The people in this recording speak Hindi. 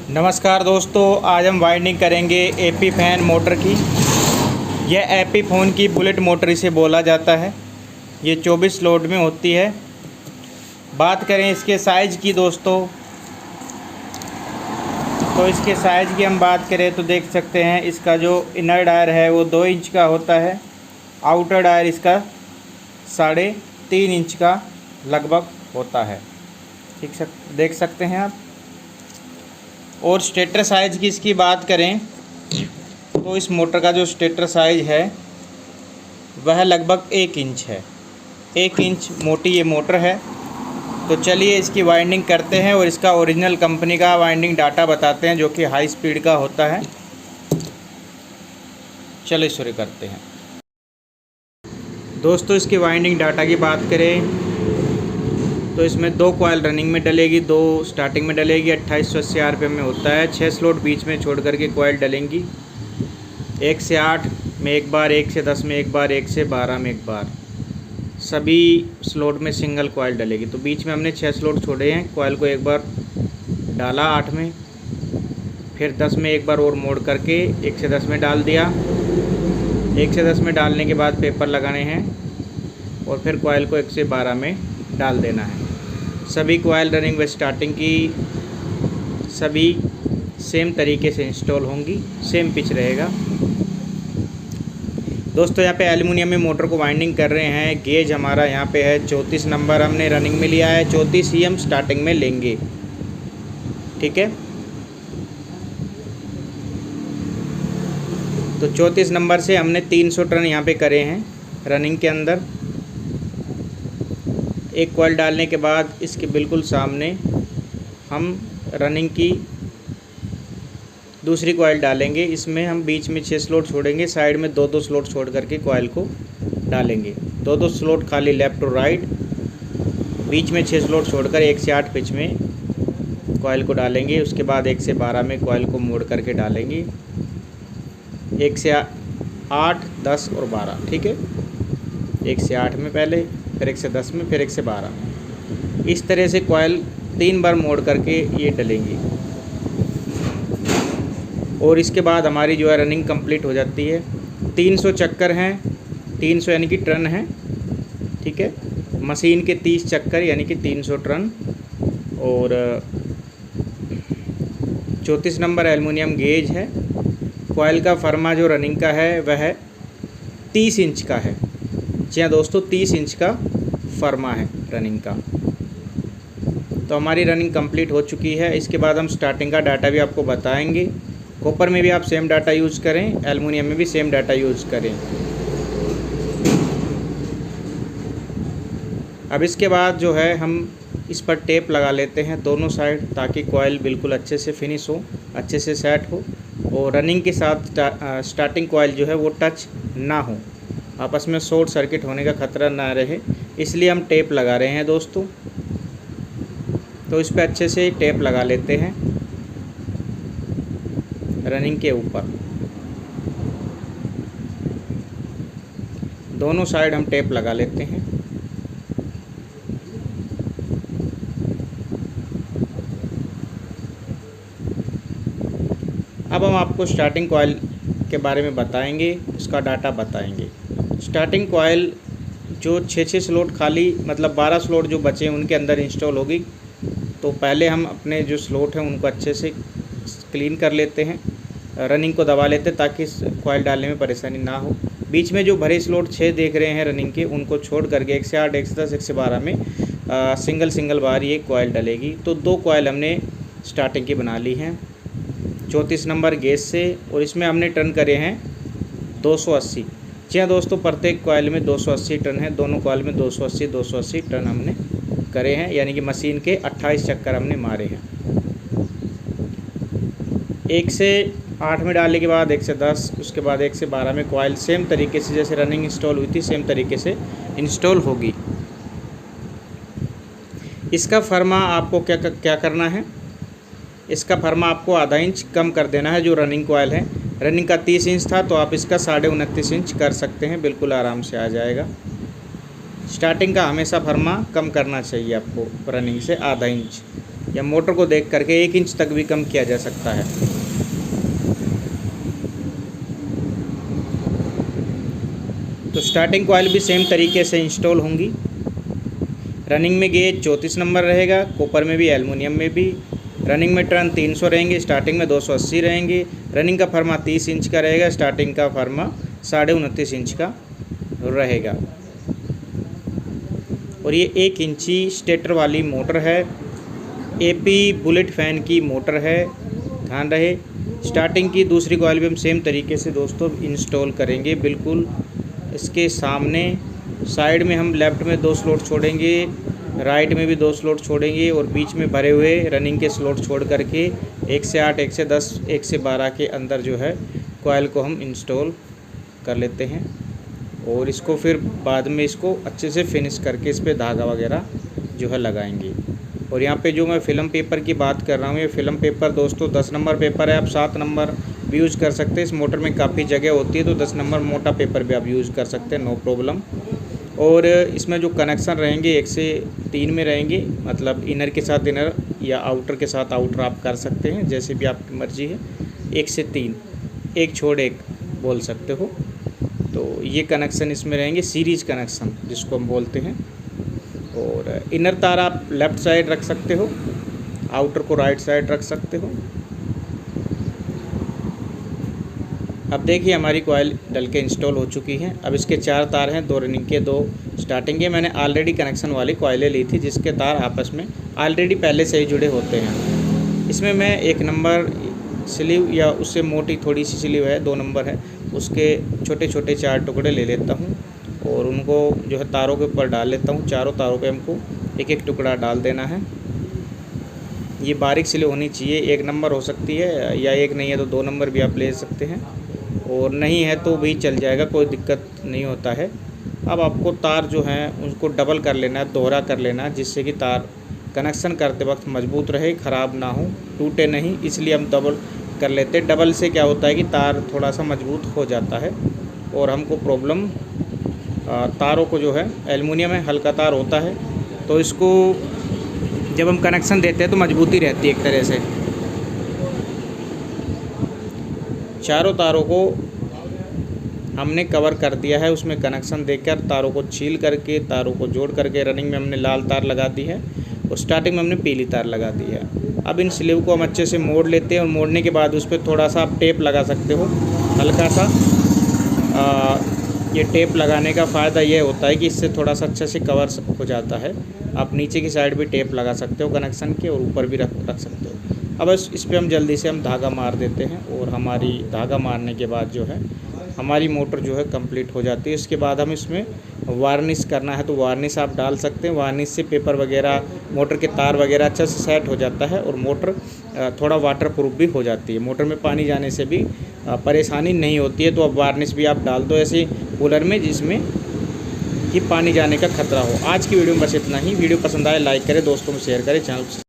नमस्कार दोस्तों, आज हम वाइंडिंग करेंगे एपी फैन मोटर की। यह एपी फ़ोन की बुलेट मोटर इसे बोला जाता है। ये 24 लोड में होती है। बात करें इसके साइज़ की दोस्तों, तो इसके साइज़ की हम बात करें तो देख सकते हैं इसका जो इनर डायर है वो 2 इंच का होता है। आउटर डायर इसका 3.5 इंच का लगभग होता है। देख सकते हैं आप। और स्टेटर साइज़ की इसकी बात करें तो इस मोटर का जो स्टेटर साइज़ है वह लगभग 1 इंच है। 1 इंच मोटी ये मोटर है। तो चलिए इसकी वाइंडिंग करते हैं और इसका ओरिजिनल कंपनी का वाइंडिंग डाटा बताते हैं जो कि हाई स्पीड का होता है। चलिए शुरू करते हैं। दोस्तों, इसकी वाइंडिंग डाटा की बात करें तो इसमें 2 कॉइल रनिंग में डलेगी, 2 स्टार्टिंग में डलेगी। 2880 आरपीएम में होता है। 6 स्लॉट बीच में छोड़ करके कॉइल डलेंगी। 1 से 8 में एक बार, 1 से 10 में एक बार, 1 से 12 में एक बार। सभी स्लॉट में सिंगल कॉइल डलेगी। तो बीच में हमने 6 स्लॉट छोड़े हैं। कॉइल को एक बार डाला 8 में, फिर 10 में एक बार और मोड़ करके 1 से 10 में डाल दिया। 1 से 10 में डालने के बाद पेपर लगाने हैं और फिर कॉइल को 1 से 12 में डाल देना है। सभी कॉइल रनिंग व स्टार्टिंग की सभी सेम तरीके से इंस्टॉल होंगी, सेम पिच रहेगा। दोस्तों, यहाँ पे एल्युमिनियम में मोटर को वाइंडिंग कर रहे हैं। गेज हमारा यहाँ पे है 34 नंबर हमने रनिंग में लिया है। 34 ही हम स्टार्टिंग में लेंगे, ठीक है। तो 34 नंबर से हमने 300 टर्न यहाँ पे करे हैं रनिंग के अंदर। एक कॉइल डालने के बाद इसके बिल्कुल सामने हम रनिंग की दूसरी कॉइल डालेंगे। इसमें हम बीच में 6 स्लॉट छोड़ेंगे, साइड में 2-2 स्लॉट छोड़ करके कॉइल को डालेंगे। 2-2 स्लॉट खाली लेफ़्ट और राइट। बीच में 6 स्लॉट छोड़कर 1 से 8 पिच में कॉइल को डालेंगे। उसके बाद 1 से 12 में कॉइल को मोड़ करके डालेंगे। 1 से 8, 10 और 12, ठीक है। 1 से 8 में पहले, फिर 1 से 10 में, फिर 1 से 12। इस तरह से कॉइल 3 बार मोड़ करके ये डलेंगी और इसके बाद हमारी जो है रनिंग कंप्लीट हो जाती है। 300 चक्कर हैं, 300 यानी कि टर्न है, ठीक है। मशीन के 30 चक्कर यानी कि 300 टर्न। और 34 नंबर एल्युमिनियम गेज है। कॉइल का फर्मा जो रनिंग का है वह 30 इंच का है। जी हाँ दोस्तों, 30 इंच का फर्मा है रनिंग का। तो हमारी रनिंग कंप्लीट हो चुकी है। इसके बाद हम स्टार्टिंग का डाटा भी आपको बताएंगे। कॉपर में भी आप सेम डाटा यूज़ करें, एल्युमिनियम में भी सेम डाटा यूज़ करें। अब इसके बाद जो है हम इस पर टेप लगा लेते हैं दोनों साइड, ताकि कॉइल बिल्कुल अच्छे से फिनिश हो, अच्छे से सेट हो और रनिंग के साथ स्टार्टिंग कॉइल जो है वो टच ना हो, आपस में शॉर्ट सर्किट होने का ख़तरा ना रहे, इसलिए हम टेप लगा रहे हैं दोस्तों। तो इस पर अच्छे से टेप लगा लेते हैं रनिंग के ऊपर। दोनों साइड हम टेप लगा लेते हैं। अब हम आपको स्टार्टिंग कॉइल के बारे में बताएंगे, उसका डाटा बताएंगे। स्टार्टिंग कॉइल जो 6-6 स्लॉट खाली, मतलब 12 स्लॉट जो बचे हैं उनके अंदर इंस्टॉल होगी। तो पहले हम अपने जो स्लॉट हैं उनको अच्छे से क्लीन कर लेते हैं, रनिंग को दबा लेते हैं ताकि कॉइल डालने में परेशानी ना हो। बीच में जो भरे स्लॉट 6 देख रहे हैं रनिंग के, उनको छोड़ करके 1 से 8, 1 से 10, 1 से 12 में सिंगल बार ये कॉइल डलेगी। तो 2 कॉइल हमने स्टार्टिंग की बना ली हैं 34 नंबर गेज से, और इसमें हमने टर्न करे हैं 280। जी हाँ दोस्तों, प्रत्येक कॉइल में 280 टर्न है। दोनों कॉइल में 280 टर्न हमने करे हैं, यानी कि मशीन के 28 चक्कर हमने मारे हैं। 1 से 8 में डालने के बाद 1 से 10, उसके बाद 1 से 12 में कॉइल सेम तरीके से जैसे रनिंग इंस्टॉल हुई थी सेम तरीके से इंस्टॉल होगी। इसका फर्मा आपको क्या करना है, इसका फर्मा आपको आधा इंच कम कर देना है। जो रनिंग कॉइल है, रनिंग का 30 इंच था तो आप इसका 29.5 इंच कर सकते हैं, बिल्कुल आराम से आ जाएगा। स्टार्टिंग का हमेशा फर्मा कम करना चाहिए आपको रनिंग से आधा इंच। या मोटर को देख करके 1 इंच तक भी कम किया जा सकता है। तो स्टार्टिंग कॉइल भी सेम तरीके से इंस्टॉल होंगी। रनिंग में गेज 34 नंबर रहेगा, कॉपर में भी एल्युमिनियम में भी। रनिंग में टर्न 300 रहेंगे, स्टार्टिंग में 280 रहेंगे। रनिंग का फर्मा 30 इंच का रहेगा, स्टार्टिंग का फर्मा 29.5 इंच का रहेगा। और ये 1 इंची स्टेटर वाली मोटर है, एपी बुलेट फैन की मोटर है, ध्यान रहे। स्टार्टिंग की दूसरी कॉइल भी हम सेम तरीके से दोस्तों इंस्टॉल करेंगे। बिल्कुल इसके सामने साइड में हम लेफ़्ट में 2 स्लॉट छोड़ेंगे, राइट में भी 2 स्लॉट छोड़ेंगे और बीच में भरे हुए रनिंग के स्लॉट छोड़ करके 1 से 8, 1 से 10, 1 से 12 के अंदर जो है कॉइल को हम इंस्टॉल कर लेते हैं। और इसको फिर बाद में इसको अच्छे से फिनिश करके इस पर धागा वगैरह जो है लगाएंगे। और यहाँ पे जो मैं फ़िल्म पेपर की बात कर रहा हूँ, ये फ़िल्म पेपर दोस्तों 10 नंबर पेपर है। आप 7 नंबर भी यूज़ कर सकते हैं, इस मोटर में काफ़ी जगह होती है, तो 10 नंबर मोटा पेपर भी आप यूज़ कर सकते हैं, नो प्रॉब्लम। और इसमें जो कनेक्शन रहेंगे 1 से 3 में रहेंगे, मतलब इनर के साथ इनर या आउटर के साथ आउटर आप कर सकते हैं, जैसे भी आपकी मर्ज़ी है। 1 से 3, 1 छोड़ 1 बोल सकते हो। तो ये कनेक्शन इसमें रहेंगे, सीरीज कनेक्शन जिसको हम बोलते हैं। और इनर तार आप लेफ़्ट साइड रख सकते हो, आउटर को राइट साइड रख सकते हो। अब देखिए हमारी कॉइल डल के इंस्टॉल हो चुकी है। अब इसके 4 तार हैं, 2 रनिंग के, 2 स्टार्टिंग के। मैंने ऑलरेडी कनेक्शन वाली कॉइलें ली थी जिसके तार आपस में ऑलरेडी पहले से ही जुड़े होते हैं। इसमें मैं 1 नंबर स्लीव या उससे मोटी थोड़ी सी स्लीव है, 2 नंबर है, उसके छोटे छोटे 4 टुकड़े ले लेता हूँ और उनको जो है तारों के ऊपर डाल लेता हूँ। चारों तारों पे हमको 1-1 टुकड़ा डाल देना है। ये बारीक स्लीव होनी चाहिए, 1 नंबर हो सकती है, या 1 नहीं है तो 2 नंबर भी आप ले सकते हैं, और नहीं है तो भी चल जाएगा, कोई दिक्कत नहीं होता है। अब आपको तार जो हैं उनको डबल कर लेना है, दोहरा कर लेना है, जिससे कि तार कनेक्शन करते वक्त मजबूत रहे, ख़राब ना हो, टूटे नहीं, इसलिए हम डबल कर लेते हैं। डबल से क्या होता है कि तार थोड़ा सा मजबूत हो जाता है और हमको प्रॉब्लम तारों को जो है, एल्युमिनियम है, हल्का तार होता है, तो इसको जब हम कनेक्शन देते हैं तो मजबूती रहती है एक तरह से। चारों तारों को हमने कवर कर दिया है, उसमें कनेक्शन देकर तारों को छील करके, तारों को जोड़ करके। रनिंग में हमने लाल तार लगा दी है और स्टार्टिंग में हमने पीली तार लगा दी है। अब इन स्लीव को हम अच्छे से मोड़ लेते हैं और मोड़ने के बाद उस पर थोड़ा सा आप टेप लगा सकते हो, हल्का सा। ये टेप लगाने का फ़ायदा ये होता है कि इससे थोड़ा सा अच्छे से कवर हो जाता है। आप नीचे की साइड भी टेप लगा सकते हो कनेक्शन के, और ऊपर भी रख सकते हो। अब इस पर हम जल्दी से हम धागा मार देते हैं, और हमारी धागा मारने के बाद जो है हमारी मोटर जो है कंप्लीट हो जाती है। इसके बाद हम इसमें वार्निश करना है तो वार्निश आप डाल सकते हैं। वार्निश से पेपर वगैरह, मोटर के तार वगैरह अच्छा से सेट हो जाता है और मोटर थोड़ा वाटर प्रूफ भी हो जाती है। मोटर में पानी जाने से भी परेशानी नहीं होती है। तो अब वार्निश भी आप डाल दो ऐसे कूलर में जिसमें कि पानी जाने का खतरा हो। आज की वीडियो में बस इतना ही। वीडियो पसंद आए लाइक करें, दोस्तों में शेयर करें, चैनल